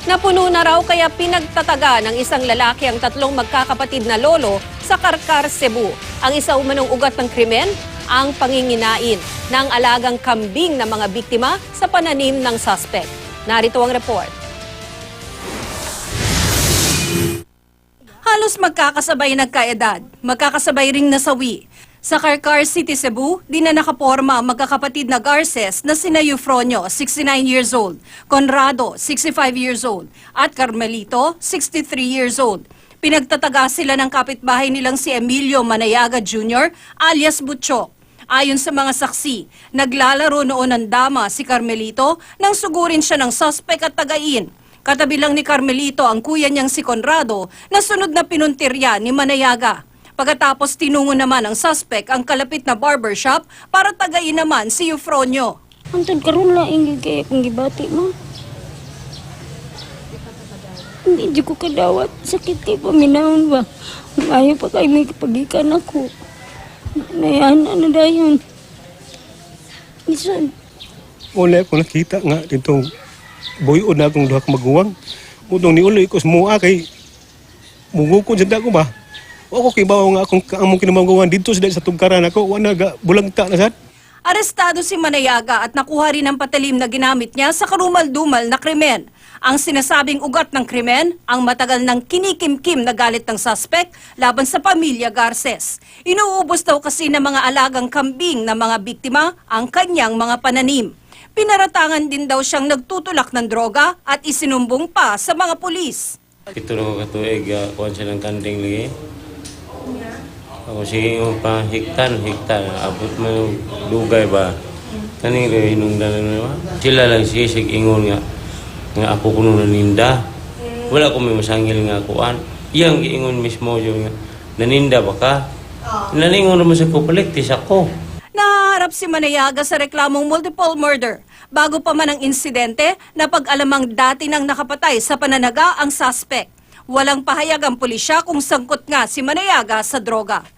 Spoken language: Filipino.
Napuno na raw kaya pinagtataga ng isang lalaki ang tatlong magkakapatid na lolo sa Karkar, Cebu. Ang isa umanong ugat ng krimen, ang panginginain ng alagang kambing ng mga biktima sa pananim ng suspect. Narito ang report. Halos magkakasabay nagkaedad, magkakasabay ring nasawi. Sa Karkar City, Cebu, di na nakaporma ang magkakapatid na Garces na sina Eufronio, 69 years old, Conrado, 65 years old, at Carmelito, 63 years old. Pinagtataga sila ng kapitbahay nilang si Emilio Manayaga Jr. alias Butchok. Ayon sa mga saksi, naglalaro noon ng dama si Carmelito nang sugurin siya ng suspect at tagain. Katabi lang ni Carmelito ang kuya niyang si Conrado na sunod na pinuntirya ni Manayaga. Pagkatapos tinungo naman ang suspect ang kalapit na barbershop para tagayin naman si Eufronio. Antod karon lang ingig kay akong gibati mo. Hindi ko kadawat, sakit kay paminahon ba. Ayaw pa kayo may kapagikan ako. Nayaan na dayon. Isan. Wala ko nakita nga dito buyon na akong duha ka maguwang. Utong ni uloy ko semua kay mugukon jud ko ba. Ako kay bawo nga akong among kinamagawan dito sa tugkaran ako wala ga bulagta na sad. Arestado si Manayaga at nakuha rin ang patalim na ginamit niya sa karumal-dumal na krimen. Ang sinasabing ugat ng krimen, ang matagal ng kinikimkim na galit ng suspect laban sa pamilya Garces. Inuubos daw kasi ng mga alagang kambing na mga biktima ang kanyang mga pananim. Pinaratangan din daw siyang nagtutulak ng droga at isinumbong pa sa mga pulis. Ito na ko katuig, kuhan siya ng kanding lagi. Ako sige mo pa hiktan, abot mo yung dugay ba? Kaning rin hinungdan na naman. Sila lang sisig ingon nga ako kuno naninda. Wala ko may masangil nga kuan. Iyang giingon mismo yung nga, naninda ba ka? Naningon naman sa kupaliktis ako. Naharap si Manayaga sa reklamong multiple murder. Bago pa man ang insidente, napag-alamang dati nang nakapatay sa pananaga ang suspect. Walang pahayag ang pulisya kung sangkot nga si Manayaga sa droga.